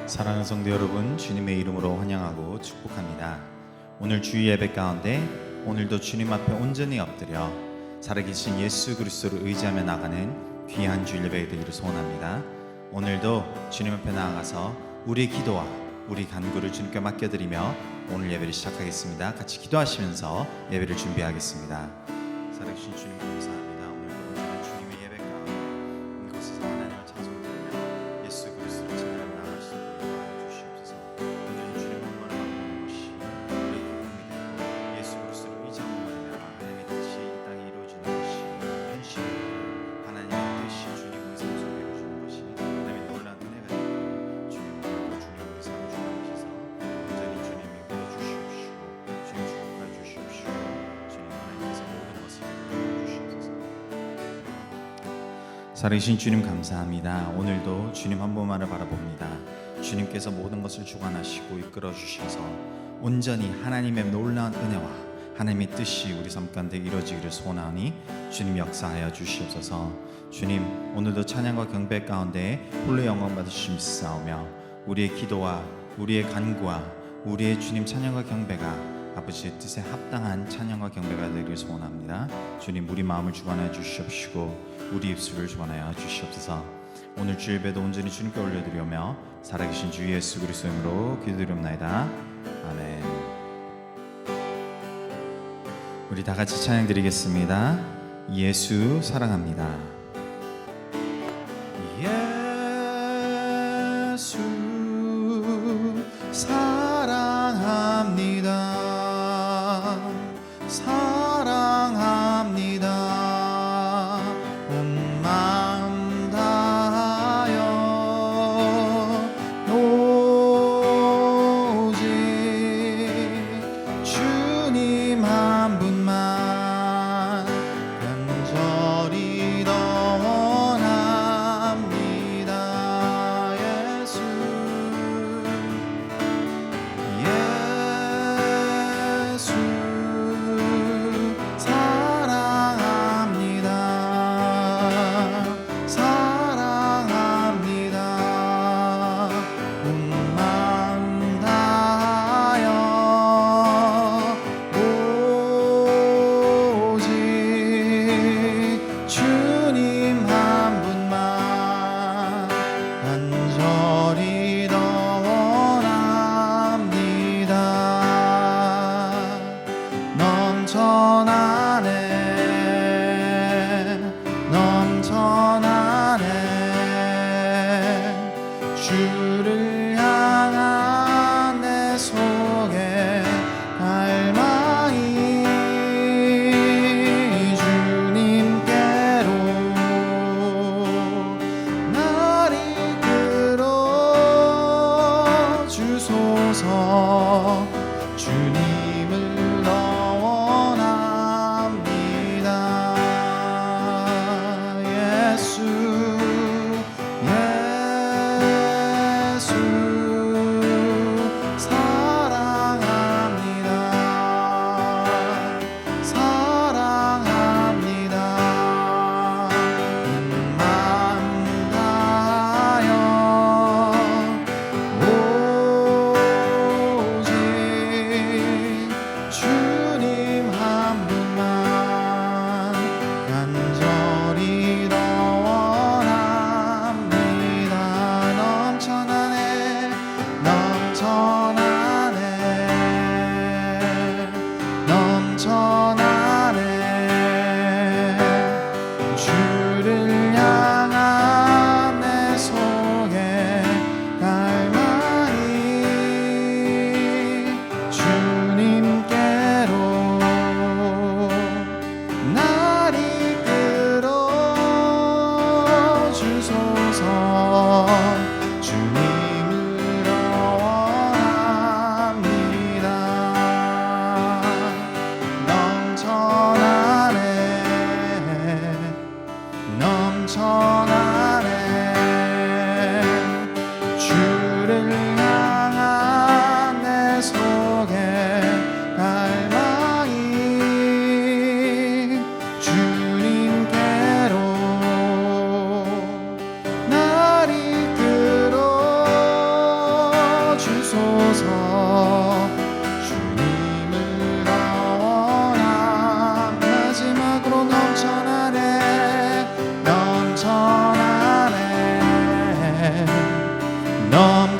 사랑하는 성도 여러분, 주님의 이름으로 환영하고 축복합니다. 오늘 주일 예배 가운데 오늘도 주님 앞에 온전히 엎드려 살아계신 예수 그리스도를 의지하며 나가는 귀한 주일 예배 되기를 소원합니다. 오늘도 주님 앞에 나아가서 우리의 기도와 우리 간구를 주님께 맡겨드리며 오늘 예배를 시작하겠습니다. 같이 기도하시면서 예배를 준비하겠습니다. 살아계신 주님 감사합니다. 오늘도 온전한 주님의 예배 가운데 이곳에서 하나님을 찬송드리며 예수 그리스도를 찬양하며 나갈 수 있도록 도와주시옵소서. 온전히 주님만 바라보는 것이 우리의 기쁨이 되고 예수 그리스도를 의지하고 말하며 하나님의 뜻이 이 땅에 이루어지는 것이 현실이고 하나님의 뜻이 주님의 삶 속에 이루어지는 것이 하나님의 놀라운 은혜가 되고 주님과 주님의 삶을 주관하셔서 온전히 주님이 보여주시옵시고 주님 축복해 주시옵시고 주님 하나님께서 모든 것을 주시옵소서. 살아계신 주님 감사합니다. 오늘도 주님 한 분만을 바라봅니다. 주님께서 모든 것을 주관하시고 이끌어 주셔서 온전히 하나님의 놀라운 은혜와 하나님의 뜻이 우리 삶 가운데 이루어지기를 소원하니 주님 역사하여 주시옵소서. 주님 오늘도 찬양과 경배 가운데 홀로 영광 받으시옵사오며 우리의 기도와 우리의 간구와 우리의 주님 찬양과 경배가 아버지의 뜻에 합당한 찬양과 경배가 되기를 소원합니다. 주님 우리 마음을 주관하여 주시옵시고 우리 입술을 주관하여 주시옵소서. 오늘 주일 예배도 온전히 주님께 올려드리며 살아계신 주 예수 그리스도 이름으로 기도드리옵나이다. 아멘. 우리 다 같이 찬양 드리겠습니다. 예수 사랑합니다. 예수 사랑합니다. 사랑합니다. 온 마음 다하여 오직 주님 한 분만 간절히 더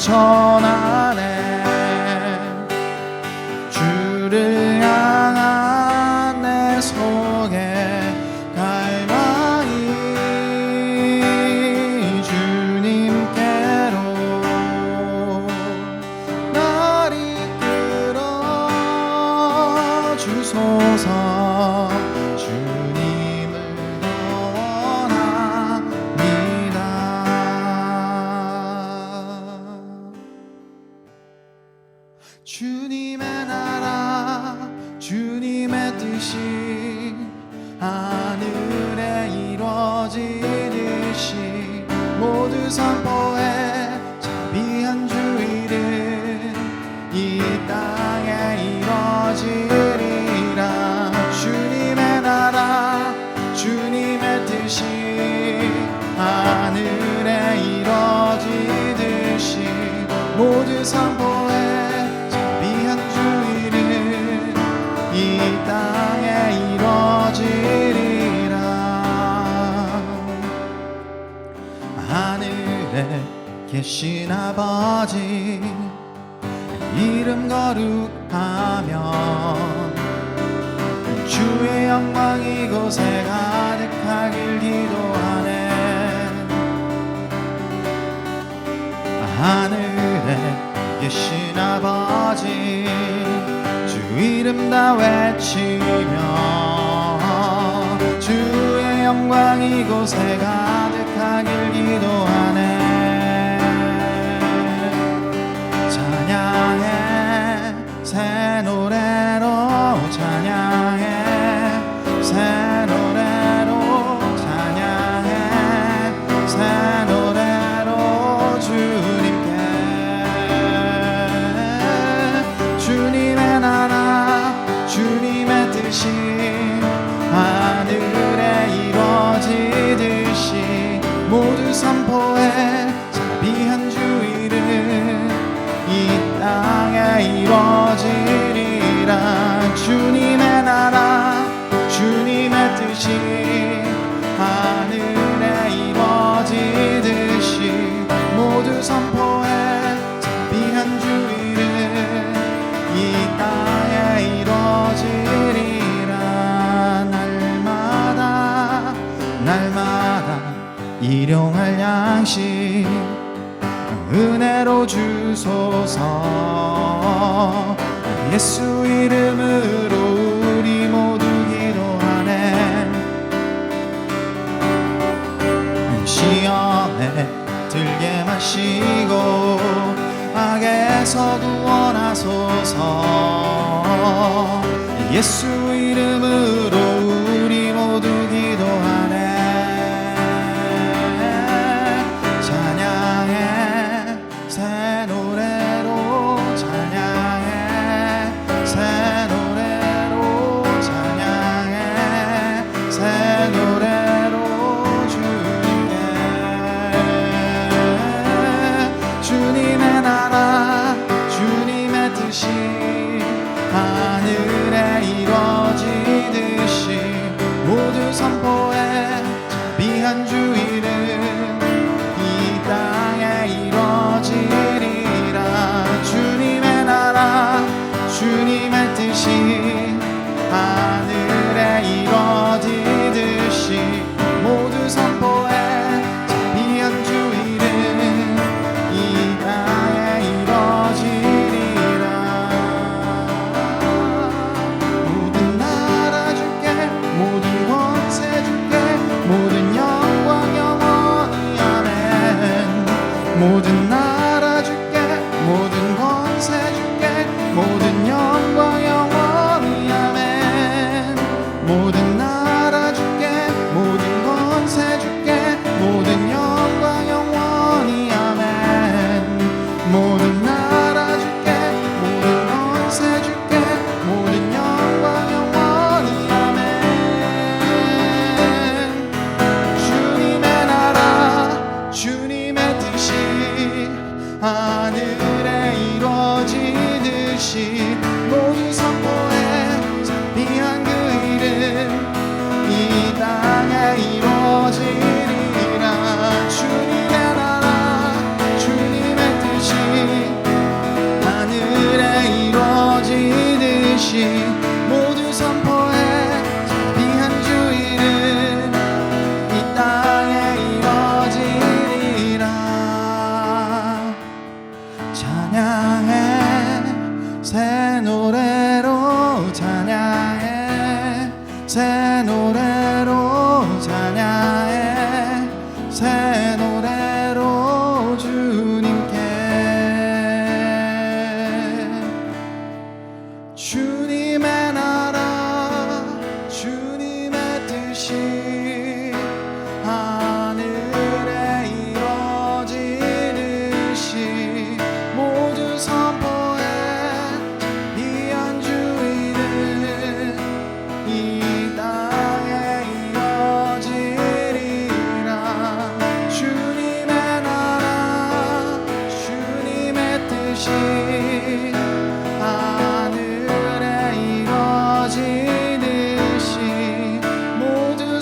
전하네. 주를 향한 내 속에 갈망이 주님께로 날 이끌어 주소서. 주님을 더 원합니다. 주님의 나라 주님의 뜻이 하늘에 이루어지듯이 모두 선포해. 자비한 주일은 이 땅에 이루어지리라. 주님의 나라 주님의 뜻이 하늘에 이루어지듯이 모두 선포해. 이 땅에 이루어지리라. 하늘에 계신 아버지 이름 거룩하며 주의 영광 이곳에 가득하길 기도하네. 하늘에 계신 아버지 주 이름 다 외치며 주의 영광 이곳에 가득하길 기도하네. 찬양해 새 노래로 찬양해 새 노래로 찬양해 새 노래로 주님께. 주님의 나라 주님의 뜻이 하늘에 이루어지듯이 모두 선포해. 자비한 주일은 이 땅에 이루어지리라. 주님의 나라 주님의 뜻이 하늘에 이루어지듯이 모두 선포해. 자비한 주일은 이 땅에 이루어지리라. 날마다 날마다 일용할 양식 은혜로 주소서. 예수 이름으로 우리 모두 기도하네. 시험에 들게 마시고 악에서 구원하소서. 예수 이름으로 우리 모두 기도하네. 찬양해 새 노래로 찬양해 새 노래로 찬양해 새 노래로 주님께. 주님의 나라 주님의 뜻이 하늘에 이루어지듯이 모두 선포해. 자비한 주일은 이 땅에 이루어지리라. 주님의 나라 주님의 뜻이 하늘에 이루어지듯이 모두 선포해. 자비한 주일은 이 땅에 이루어지리라. 모든 나라 주께 모든 권세 주께 모든 영광 영원히 아멘. 모든 나라 주께 모든 권세 주께 모든 영광 영원히 아멘. 모든 나라 주께 모든 권세 주께 모든 영광 영원히 아멘. 모든 나라 주께 모든 권세 주께 모든 영광 영원히 아멘. 주님의 나라 주님의 뜻이 하늘에 이루어지듯이 모두 선포해. 자비한 그 이름 이 땅에 이루어지리라. 주님의 나라 주님의 뜻이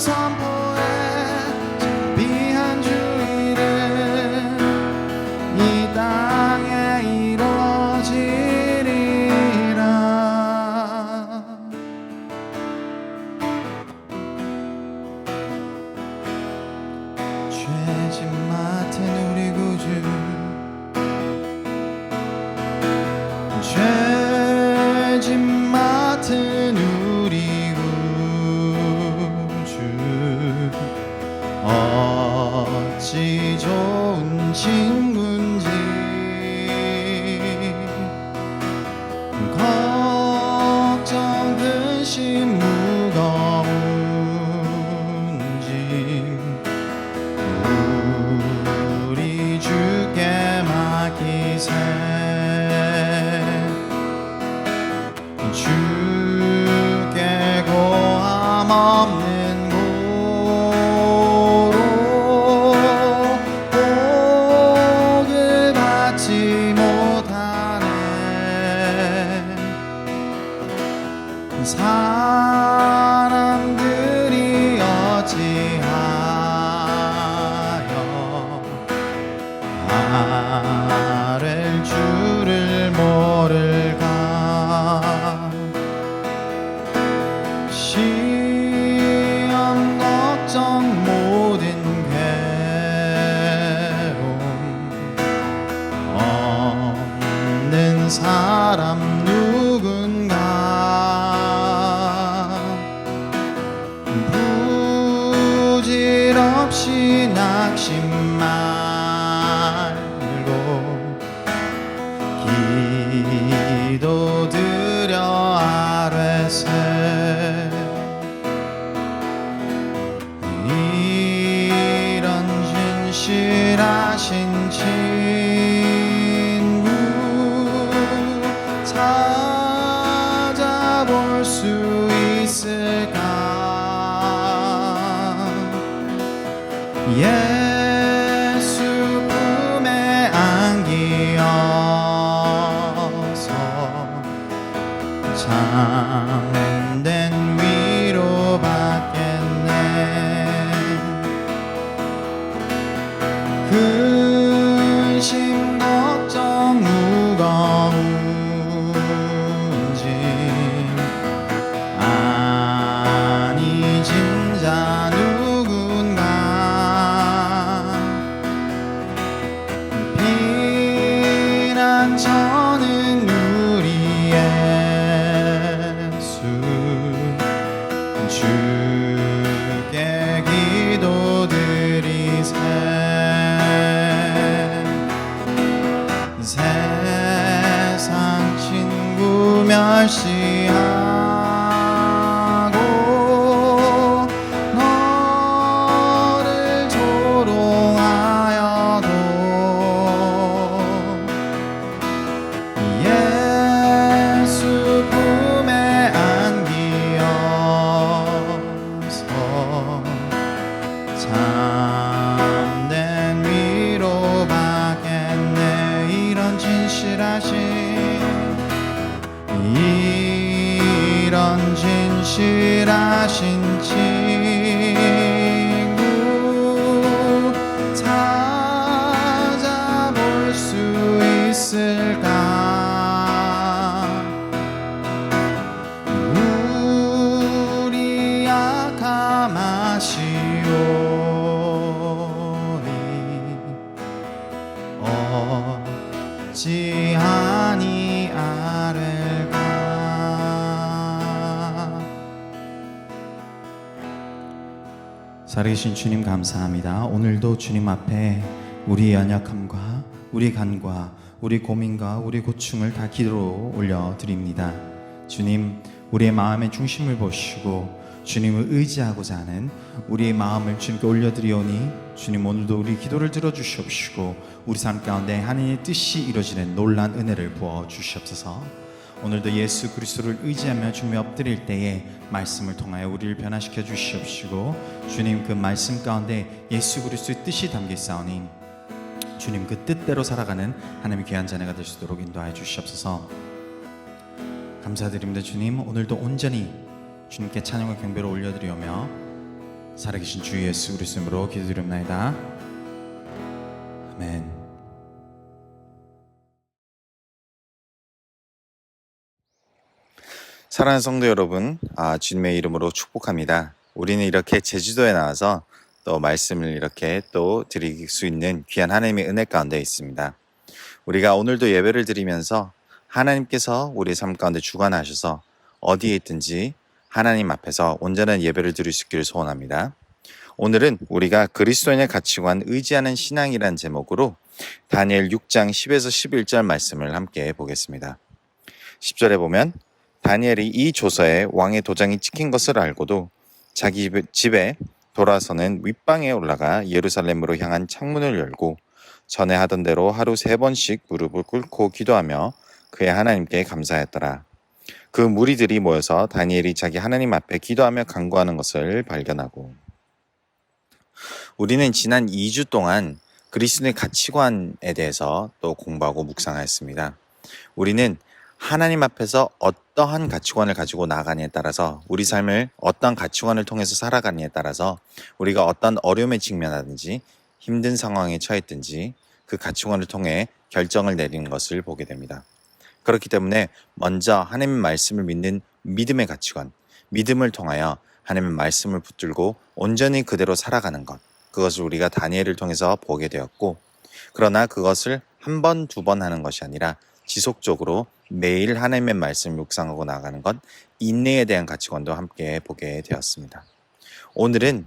선포해 귀한 주 이름 이 땅에 이루어지리라. 죄짐 맡은 우리 구주 죄짐 맡은 우리 구주 어찌 좋은 친구인지 걱정 근심 무거운 짐 우리 주께 맡기세. 주께 고함 없는 고로 복을 받지 못하네. 사람들이 어찌하여 아랠 줄을 모를까. 시험 걱정 모든 괴로움 없는 사람 누군가 부질없이 낙심 말고 기도드려 아뢰세. 이런 진실하신 친구 찾아볼 수 있을까. 예수 품에 안기어서 참된 위로 받겠네. 근심 걱정 무거운 짐 아니 진자 누군가 피난처는 우리 예수 주께 기도드리세. 세상 친구 멸시하고 너를 조롱하여도 예수 품에 안기어서 참된 위로 받겠네. 이런 진실하신 친구 찾아볼 수 있을까. 우리 약함 아시오니 어찌하니 아뢰가. 살아계신 주님 감사합니다. 오늘도 주님 앞에 우리의 연약함과 우리 간과 우리 고민과 우리 고충을 다 기도로 올려드립니다. 주님, 우리의 마음의 중심을 보시고 주님을 의지하고자 하는 우리의 마음을 주님께 올려드리오니 주님, 오늘도 우리 기도를 들어주시옵시고 우리 삶 가운데 하나님의 뜻이 이루어지는 놀라운 은혜를 부어주시옵소서. 오늘도 예수 그리스도를 의지하며 주님에 엎드릴 때에 말씀을 통하여 우리를 변화시켜 주시옵시고 주님, 그 말씀 가운데 예수 그리스도의 뜻이 담겼사오니 주님, 그 뜻대로 살아가는 하나님의 귀한 자녀가 될 수 있도록 인도하여 주시옵소서. 감사드립니다. 주님, 오늘도 온전히 주님께 찬양과 경배를 올려드리오며 살아계신 주 예수 그리스도 이름으로 기도드립나이다. 아멘. 사랑하는 성도 여러분, 주님의 이름으로 축복합니다. 우리는 이렇게 제주도에 나와서 또 말씀을 이렇게 또 드릴 수 있는 귀한 하나님의 은혜 가운데 있습니다. 우리가 오늘도 예배를 드리면서 하나님께서 우리의 삶 가운데 주관하셔서 어디에 있든지 하나님 앞에서 온전한 예배를 드릴 수 있기를 소원합니다. 오늘은 우리가 그리스도인의 가치관 의지하는 신앙이란 제목으로 다니엘 6장 10에서 11절 말씀을 함께 보겠습니다. 10절에 보면 다니엘이 이 조서에 왕의 도장이 찍힌 것을 알고도 자기 집에 돌아서는 윗방에 올라가 예루살렘으로 향한 창문을 열고 전에 하던 대로 하루 3번씩 무릎을 꿇고 기도하며 그의 하나님께 감사했더라. 그 무리들이 모여서 다니엘이 자기 하나님 앞에 기도하며 간구하는 것을 발견하고, 우리는 지난 2주 동안 그리스도의 가치관에 대해서 또 공부하고 묵상하였습니다. 우리는 하나님 앞에서 어떠한 가치관을 가지고 나아가느냐에 따라서, 우리 삶을 어떤 가치관을 통해서 살아가느냐에 따라서 우리가 어떤 어려움에 직면하든지 힘든 상황에 처했든지 그 가치관을 통해 결정을 내리는 것을 보게 됩니다. 그렇기 때문에 먼저 하나님의 말씀을 믿는 믿음의 가치관, 믿음을 통하여 하나님의 말씀을 붙들고 온전히 그대로 살아가는 것, 그것을 우리가 다니엘을 통해서 보게 되었고, 그러나 그것을 한 번, 두 번 하는 것이 아니라 지속적으로 매일 하나님의 말씀을 묵상하고 나가는 것, 인내에 대한 가치관도 함께 보게 되었습니다. 오늘은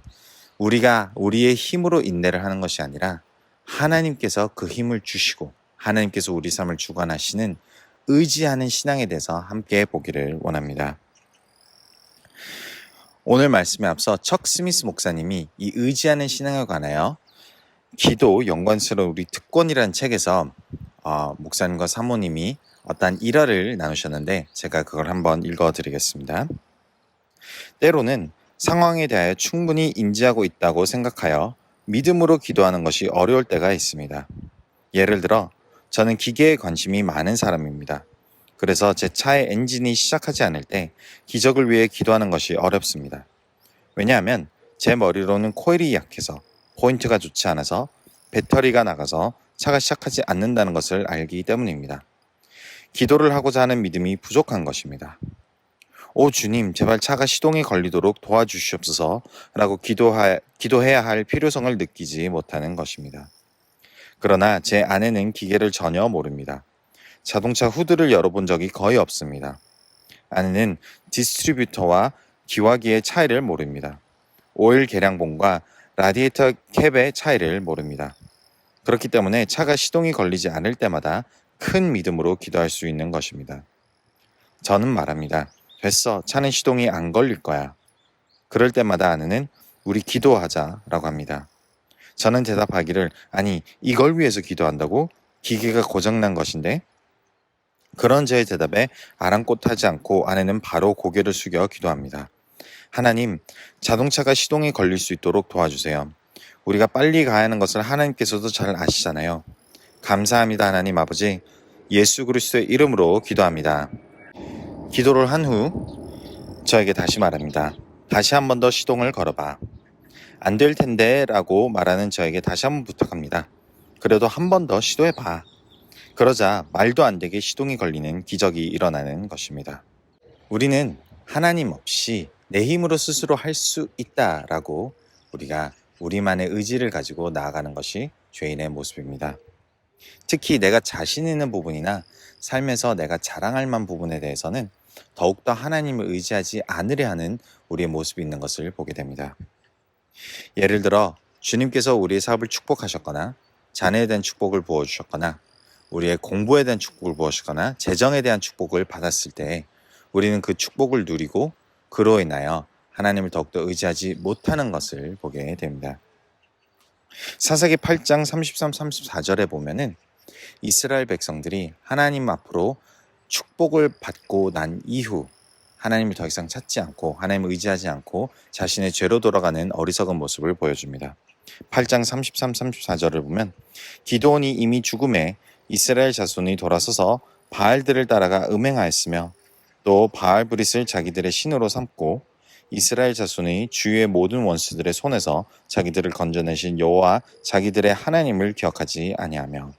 우리가 우리의 힘으로 인내를 하는 것이 아니라 하나님께서 그 힘을 주시고 하나님께서 우리 삶을 주관하시는 의지하는 신앙에 대해서 함께 보기를 원합니다. 오늘 말씀에 앞서 척 스미스 목사님이 이 의지하는 신앙에 관하여 기도 연관스러운 우리 특권이라는 책에서 목사님과 사모님이 어떤 일화를 나누셨는데 제가 그걸 한번 읽어드리겠습니다. 때로는 상황에 대하여 충분히 인지하고 있다고 생각하여 믿음으로 기도하는 것이 어려울 때가 있습니다. 예를 들어 저는 기계에 관심이 많은 사람입니다. 그래서 제 차의 엔진이 시작하지 않을 때 기적을 위해 기도하는 것이 어렵습니다. 왜냐하면 제 머리로는 코일이 약해서 포인트가 좋지 않아서 배터리가 나가서 차가 시작하지 않는다는 것을 알기 때문입니다. 기도를 하고자 하는 믿음이 부족한 것입니다. 오 주님, 제발 차가 시동이 걸리도록 도와주시옵소서 라고 기도해야 할 필요성을 느끼지 못하는 것입니다. 그러나 제 아내는 기계를 전혀 모릅니다. 자동차 후드를 열어본 적이 거의 없습니다. 아내는 디스트리뷰터와 기화기의 차이를 모릅니다. 오일 계량봉과 라디에이터 캡의 차이를 모릅니다. 그렇기 때문에 차가 시동이 걸리지 않을 때마다 큰 믿음으로 기도할 수 있는 것입니다. 저는 말합니다. 됐어, 차는 시동이 안 걸릴 거야. 그럴 때마다 아내는 우리 기도하자라고 합니다. 저는 대답하기를, 아니 이걸 위해서 기도한다고? 기계가 고장난 것인데? 그런 저의 대답에 아랑곳하지 않고 아내는 바로 고개를 숙여 기도합니다. 하나님, 자동차가 시동이 걸릴 수 있도록 도와주세요. 우리가 빨리 가야 하는 것을 하나님께서도 잘 아시잖아요. 감사합니다 하나님 아버지. 예수 그리스도의 이름으로 기도합니다. 기도를 한 후 저에게 다시 말합니다. 다시 한 번 더 시동을 걸어봐. 안 될 텐데 라고 말하는 저에게 다시 한 번 부탁합니다. 그래도 한 번 더 시도해봐. 그러자 말도 안 되게 시동이 걸리는 기적이 일어나는 것입니다. 우리는 하나님 없이 내 힘으로 스스로 할 수 있다라고 우리가 우리만의 의지를 가지고 나아가는 것이 죄인의 모습입니다. 특히 내가 자신 있는 부분이나 삶에서 내가 자랑할 만한 부분에 대해서는 더욱더 하나님을 의지하지 않으려 하는 우리의 모습이 있는 것을 보게 됩니다. 예를 들어 주님께서 우리의 사업을 축복하셨거나 자녀에 대한 축복을 부어주셨거나 우리의 공부에 대한 축복을 부어주거나 재정에 대한 축복을 받았을 때 우리는 그 축복을 누리고 그로 인하여 하나님을 더욱더 의지하지 못하는 것을 보게 됩니다. 사사기 8장 33, 34절에 보면은 이스라엘 백성들이 하나님 앞으로 축복을 받고 난 이후 하나님을 더 이상 찾지 않고 하나님을 의지하지 않고 자신의 죄로 돌아가는 어리석은 모습을 보여줍니다. 8장 33, 34절을 보면 기드온이 이미 죽음에 이스라엘 자손이 돌아서서 바알들을 따라가 음행하였으며 또 바알브릿을 자기들의 신으로 삼고 이스라엘 자손이 주위의 모든 원수들의 손에서 자기들을 건져내신 여호와 자기들의 하나님을 기억하지 아니하며.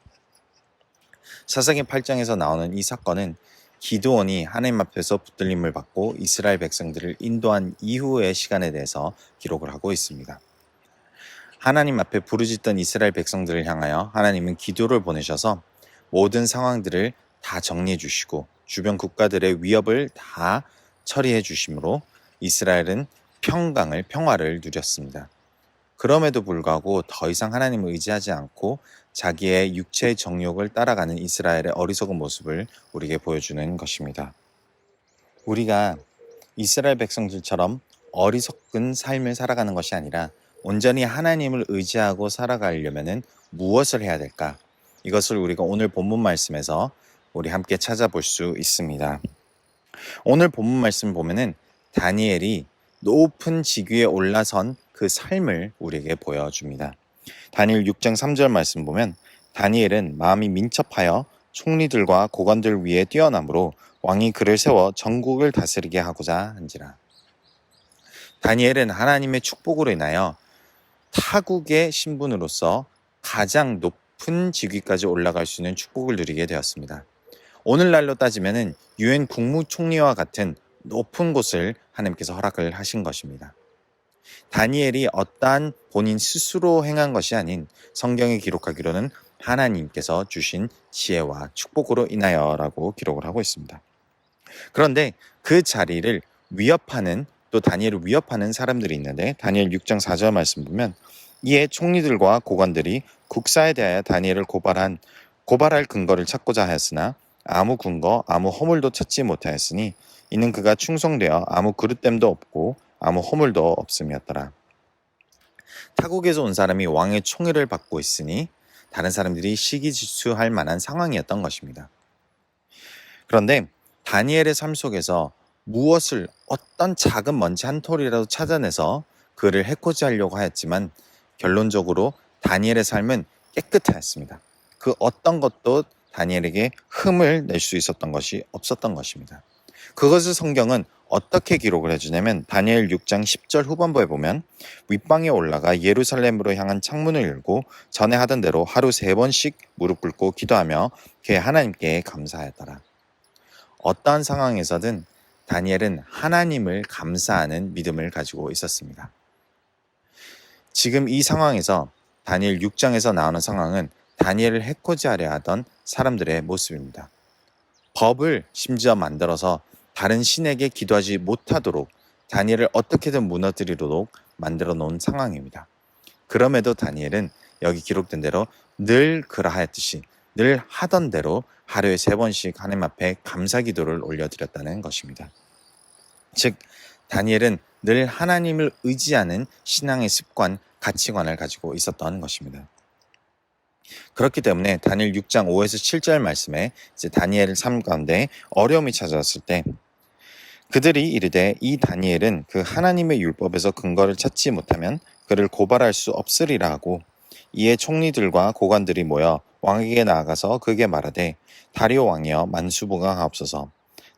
사사기 8장에서 나오는 이 사건은 기드온이 하나님 앞에서 붙들림을 받고 이스라엘 백성들을 인도한 이후의 시간에 대해서 기록을 하고 있습니다. 하나님 앞에 부르짖던 이스라엘 백성들을 향하여 하나님은 기도를 보내셔서 모든 상황들을 다 정리해 주시고 주변 국가들의 위협을 다 처리해 주심으로 이스라엘은 평화를 누렸습니다. 그럼에도 불구하고 더 이상 하나님을 의지하지 않고 자기의 육체의 정욕을 따라가는 이스라엘의 어리석은 모습을 우리에게 보여주는 것입니다. 우리가 이스라엘 백성들처럼 어리석은 삶을 살아가는 것이 아니라 온전히 하나님을 의지하고 살아가려면 무엇을 해야 될까? 이것을 우리가 오늘 본문 말씀에서 우리 함께 찾아볼 수 있습니다. 오늘 본문 말씀 보면은 다니엘이 높은 직위에 올라선 그 삶을 우리에게 보여줍니다. 다니엘 6장 3절 말씀 보면 다니엘은 마음이 민첩하여 총리들과 고관들 위에 뛰어남으로 왕이 그를 세워 전국을 다스리게 하고자 한지라. 다니엘은 하나님의 축복으로 인하여 타국의 신분으로서 가장 높은 직위까지 올라갈 수 있는 축복을 누리게 되었습니다. 오늘날로 따지면 유엔 국무총리와 같은 높은 곳을 하나님께서 허락을 하신 것입니다. 다니엘이 어떠한 본인 스스로 행한 것이 아닌 성경에 기록하기로는 하나님께서 주신 지혜와 축복으로 인하여라고 기록을 하고 있습니다. 그런데 그 자리를 위협하는 또 다니엘을 위협하는 사람들이 있는데 다니엘 6장 4절 말씀 보면 이에 총리들과 고관들이 국사에 대하여 다니엘을 고발할 근거를 찾고자 하였으나 아무 근거 아무 허물도 찾지 못하였으니 이는 그가 충성되어 아무 그릇됨도 없고 아무 허물도 없음이었더라. 타국에서 온 사람이 왕의 총애를 받고 있으니 다른 사람들이 시기질투할 만한 상황이었던 것입니다. 그런데 다니엘의 삶 속에서 무엇을 어떤 작은 먼지 한 톨이라도 찾아내서 그를 해코지 하려고 하였지만 결론적으로 다니엘의 삶은 깨끗하였습니다. 그 어떤 것도 다니엘에게 흠을 낼 수 있었던 것이 없었던 것입니다. 그것을 성경은 어떻게 기록을 해주냐면 다니엘 6장 10절 후반부에 보면 윗방에 올라가 예루살렘으로 향한 창문을 열고 전에 하던 대로 하루 3번씩 무릎 꿇고 기도하며 그의 하나님께 감사하였더라. 어떠한 상황에서든 다니엘은 하나님을 감사하는 믿음을 가지고 있었습니다. 지금 이 상황에서 다니엘 6장에서 나오는 상황은 다니엘을 해코지하려 하던 사람들의 모습입니다. 법을 심지어 만들어서 다른 신에게 기도하지 못하도록 다니엘을 어떻게든 무너뜨리도록 만들어 놓은 상황입니다. 그럼에도 다니엘은 여기 기록된 대로 늘 그러하였듯이 늘 하던 대로 하루에 3번씩 하나님 앞에 감사 기도를 올려드렸다는 것입니다. 즉 다니엘은 늘 하나님을 의지하는 신앙의 습관, 가치관을 가지고 있었던 것입니다. 그렇기 때문에 다니엘 6장 5에서 7절 말씀에 이제 다니엘의 삶 가운데 어려움이 찾아왔을 때 그들이 이르되 이 다니엘은 그 하나님의 율법에서 근거를 찾지 못하면 그를 고발할 수 없으리라 하고 이에 총리들과 고관들이 모여 왕에게 나아가서 그에게 말하되 다리오 왕이여 만수무강하옵소서.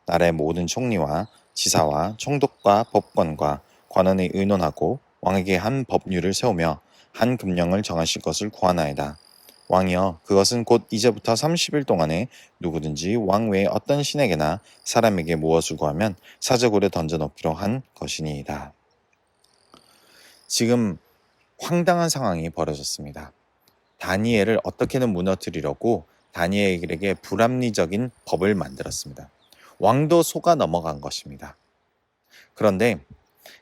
나라의 모든 총리와 지사와 총독과 법관과 관원이 의논하고 왕에게 한 법률을 세우며 한 금령을 정하실 것을 구하나이다. 왕이여 그것은 곧 이제부터 30일 동안에 누구든지 왕 외에 어떤 신에게나 사람에게 무엇을 구하면 사저굴에 던져놓기로 한 것이니이다. 지금 황당한 상황이 벌어졌습니다. 다니엘을 어떻게든 무너뜨리려고 다니엘에게 불합리적인 법을 만들었습니다. 왕도 속아 넘어간 것입니다. 그런데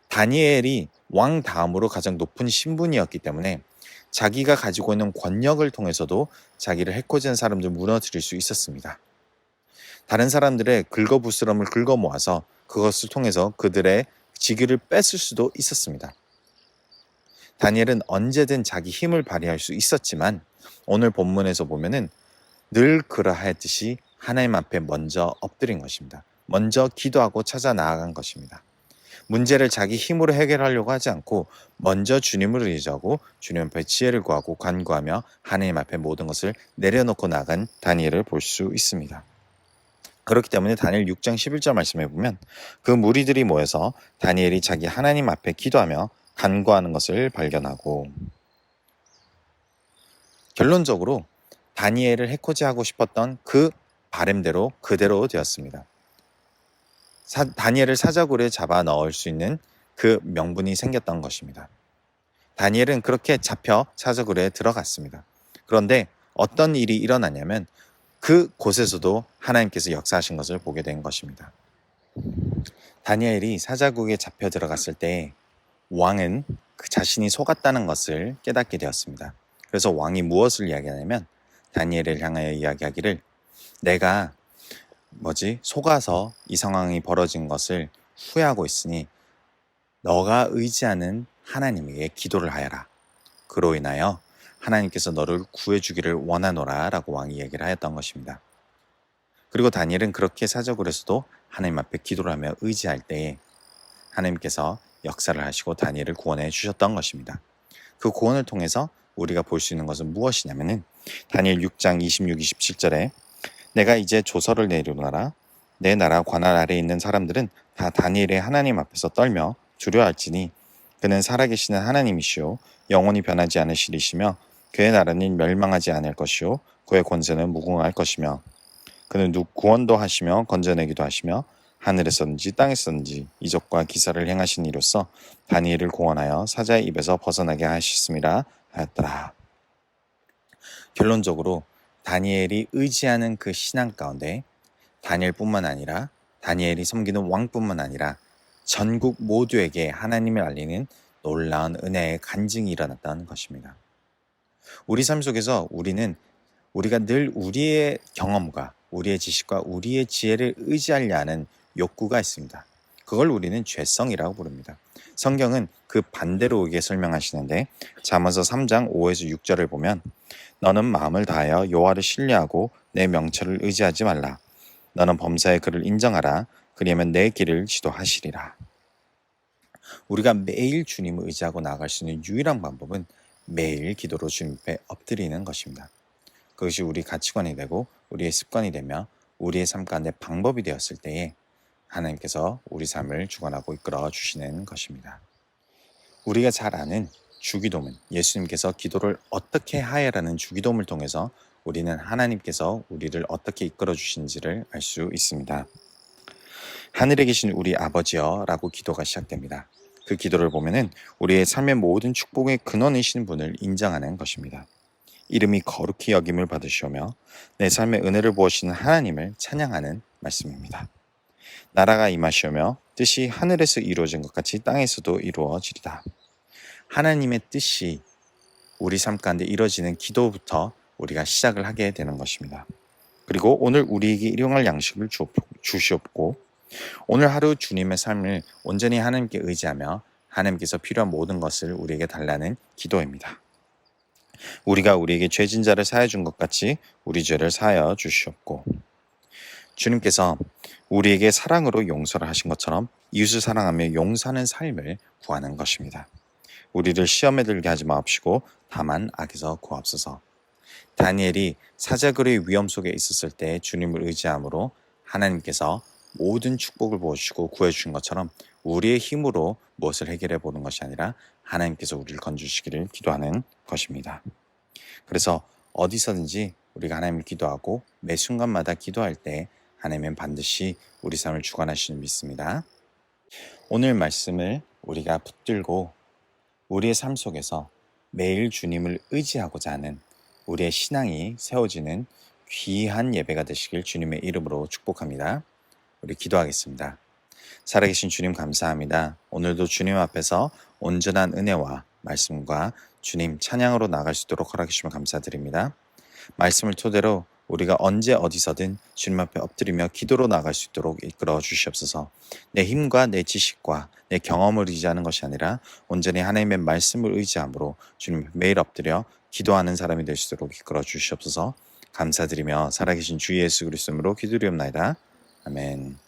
다니엘이 왕 다음으로 가장 높은 신분이었기 때문에 자기가 가지고 있는 권력을 통해서도 자기를 해코지한 사람들을 무너뜨릴 수 있었습니다. 다른 사람들의 긁어부스럼을 긁어 모아서 그것을 통해서 그들의 직위를 뺏을 수도 있었습니다. 다니엘은 언제든 자기 힘을 발휘할 수 있었지만 오늘 본문에서 보면은 늘 그러하였듯이 하나님 앞에 먼저 엎드린 것입니다. 먼저 기도하고 찾아 나아간 것입니다. 문제를 자기 힘으로 해결하려고 하지 않고 먼저 주님을 의지하고 주님 앞에 지혜를 구하고 간구하며 하나님 앞에 모든 것을 내려놓고 나간 다니엘을 볼 수 있습니다. 그렇기 때문에 다니엘 6장 11절 말씀해 보면 그 무리들이 모여서 다니엘이 자기 하나님 앞에 기도하며 간구하는 것을 발견하고, 결론적으로 다니엘을 해코지하고 싶었던 그 바램대로 그대로 되었습니다. 다니엘을 사자굴에 잡아 넣을 수 있는 그 명분이 생겼던 것입니다. 다니엘은 그렇게 잡혀 사자굴에 들어갔습니다. 그런데 어떤 일이 일어나냐면 그 곳에서도 하나님께서 역사하신 것을 보게 된 것입니다. 다니엘이 사자굴에 잡혀 들어갔을 때 왕은 그 자신이 속았다는 것을 깨닫게 되었습니다. 그래서 왕이 무엇을 이야기하냐면 다니엘을 향하여 이야기하기를, 내가 속아서 이 상황이 벌어진 것을 후회하고 있으니 너가 의지하는 하나님에게 기도를 하여라. 그로 인하여 하나님께서 너를 구해주기를 원하노라 라고 왕이 얘기를 하였던 것입니다. 그리고 다니엘은 그렇게 사자굴에서도 하나님 앞에 기도를 하며 의지할 때에 하나님께서 역사를 하시고 다니엘을 구원해 주셨던 것입니다. 그 구원을 통해서 우리가 볼 수 있는 것은 무엇이냐면은 다니엘 6장 26, 27절에 내가 이제 조서를 내려노라. 내 나라 관할 아래에 있는 사람들은 다 다니엘의 하나님 앞에서 떨며 두려워할지니 그는 살아계시는 하나님이시오 영원히 변하지 않으시리시며 그의 나라는 멸망하지 않을 것이요 그의 권세는 무궁할 것이며 그는 구원도 하시며 건져내기도 하시며 하늘에서든지 땅에서든지 이적과 기사를 행하신 이로써 다니엘을 구원하여 사자의 입에서 벗어나게 하셨음이라 하였더라. 결론적으로 다니엘이 의지하는 그 신앙 가운데 다니엘뿐만 아니라 다니엘이 섬기는 왕뿐만 아니라 전국 모두에게 하나님을 알리는 놀라운 은혜의 간증이 일어났다는 것입니다. 우리 삶 속에서 우리가 늘 우리의 경험과 우리의 지식과 우리의 지혜를 의지하려 하는 욕구가 있습니다. 그걸 우리는 죄성이라고 부릅니다. 성경은 그 반대로 이게 설명하시는데 잠언서 3장 5에서 6절을 보면 너는 마음을 다하여 여호와를 신뢰하고 내 명철을 의지하지 말라. 너는 범사의 그를 인정하라. 그리하면 내 길을 지도하시리라. 우리가 매일 주님을 의지하고 나아갈 수 있는 유일한 방법은 매일 기도로 주님 앞에 엎드리는 것입니다. 그것이 우리 가치관이 되고 우리의 습관이 되며 우리의 삶 가운데 방법이 되었을 때에 하나님께서 우리 삶을 주관하고 이끌어 주시는 것입니다. 우리가 잘 아는 주기도문, 예수님께서 기도를 어떻게 하여라는 주기도문을 통해서 우리는 하나님께서 우리를 어떻게 이끌어 주신지를 알 수 있습니다. 하늘에 계신 우리 아버지여 라고 기도가 시작됩니다. 그 기도를 보면은 우리의 삶의 모든 축복의 근원이신 분을 인정하는 것입니다. 이름이 거룩히 여김을 받으시오며 내 삶의 은혜를 부으시는 하나님을 찬양하는 말씀입니다. 나라가 임하시오며 뜻이 하늘에서 이루어진 것 같이 땅에서도 이루어지리다. 하나님의 뜻이 우리 삶 가운데 이루어지는 기도부터 우리가 시작을 하게 되는 것입니다. 그리고 오늘 우리에게 일용할 양식을 주시옵고 오늘 하루 주님의 삶을 온전히 하나님께 의지하며 하나님께서 필요한 모든 것을 우리에게 달라는 기도입니다. 우리가 우리에게 죄진 자를 사하여 준 것 같이 우리 죄를 사하여 주시옵고 주님께서 우리에게 사랑으로 용서를 하신 것처럼 이웃을 사랑하며 용서하는 삶을 구하는 것입니다. 우리를 시험에 들게 하지 마옵시고 다만 악에서 구하옵소서. 다니엘이 사자굴의 위험 속에 있었을 때 주님을 의지함으로 하나님께서 모든 축복을 부어주시고 구해주신 것처럼 우리의 힘으로 무엇을 해결해 보는 것이 아니라 하나님께서 우리를 건져주시기를 기도하는 것입니다. 그래서 어디서든지 우리가 하나님을 기도하고 매 순간마다 기도할 때 하나님은 반드시 우리 삶을 주관하시는 믿습니다. 오늘 말씀을 우리가 붙들고 우리의 삶 속에서 매일 주님을 의지하고자 하는 우리의 신앙이 세워지는 귀한 예배가 되시길 주님의 이름으로 축복합니다. 우리 기도하겠습니다. 살아계신 주님 감사합니다. 오늘도 주님 앞에서 온전한 은혜와 말씀과 주님 찬양으로 나갈 수 있도록 허락해 주시면 감사드립니다. 말씀을 토대로 우리가 언제 어디서든 주님 앞에 엎드리며 기도로 나갈 수 있도록 이끌어 주시옵소서. 내 힘과 내 지식과 내 경험을 의지하는 것이 아니라 온전히 하나님의 말씀을 의지함으로 주님 앞에 매일 엎드려 기도하는 사람이 될 수 있도록 이끌어 주시옵소서. 감사드리며 살아계신 주 예수 그리스도로 기도드리옵나이다. 아멘.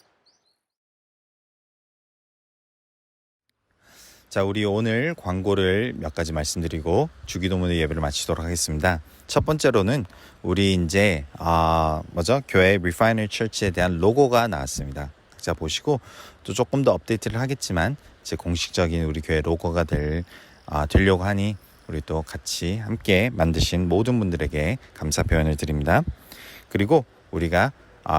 자, 우리 오늘 광고를 몇 가지 말씀드리고 주기도문의 예배를 마치도록 하겠습니다. 첫 번째로는 우리 이제 교회 Refiner Church에 대한 로고가 나왔습니다. 각자 보시고 또 조금 더 업데이트를 하겠지만 이제 공식적인 우리 교회 로고가 되려고 하니 우리 또 같이 함께 만드신 모든 분들에게 감사 표현을 드립니다. 그리고 우리가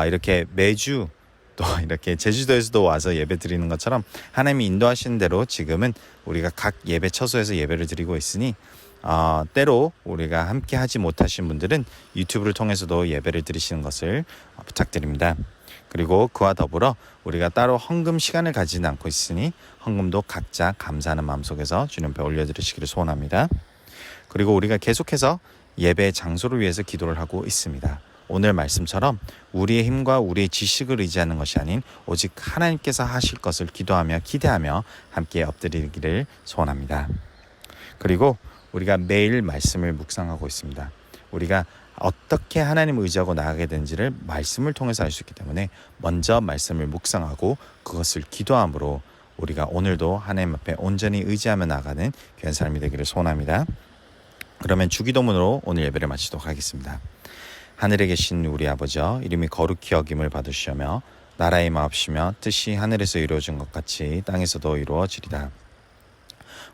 이렇게 매주 또 이렇게 제주도에서도 와서 예배 드리는 것처럼 하나님이 인도하시는 대로 지금은 우리가 각 예배 처소에서 예배를 드리고 있으니 때로 우리가 함께 하지 못하신 분들은 유튜브를 통해서도 예배를 드리시는 것을 부탁드립니다. 그리고 그와 더불어 우리가 따로 헌금 시간을 가지는 않고 있으니 헌금도 각자 감사하는 마음속에서 주님 앞에 올려드리시기를 소원합니다. 그리고 우리가 계속해서 예배 장소를 위해서 기도를 하고 있습니다. 오늘 말씀처럼 우리의 힘과 우리의 지식을 의지하는 것이 아닌 오직 하나님께서 하실 것을 기도하며 기대하며 함께 엎드리기를 소원합니다. 그리고 우리가 매일 말씀을 묵상하고 있습니다. 우리가 어떻게 하나님을 의지하고 나아가게 되는지를 말씀을 통해서 알 수 있기 때문에 먼저 말씀을 묵상하고 그것을 기도함으로 우리가 오늘도 하나님 앞에 온전히 의지하며 나아가는 귀한 삶이 되기를 소원합니다. 그러면 주기도문으로 오늘 예배를 마치도록 하겠습니다. 하늘에 계신 우리 아버지여, 이름이 거룩히 여김을 받으시며 나라의 마옵시며 뜻이 하늘에서 이루어진 것 같이 땅에서도 이루어지리다.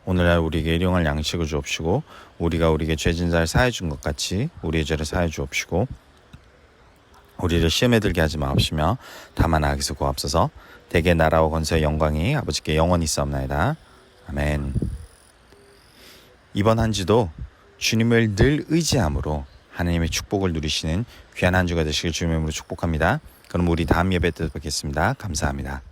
오늘날 우리에게 일용할 양식을 주옵시고 우리가 우리에게 죄진 자를 사해 준 것 같이 우리의 죄를 사해 주옵시고 우리를 시험에 들게 하지 마옵시며 다만 악에서 구하옵소서. 대개 나라와 권세와 영광이 아버지께 영원히 있사옵나이다. 아멘. 이번 한 주도 주님을 늘 의지함으로 하나님의 축복을 누리시는 귀한 한 주가 되시길 주님의 이름으로 축복합니다. 그럼 우리 다음 예배 때 뵙겠습니다. 감사합니다.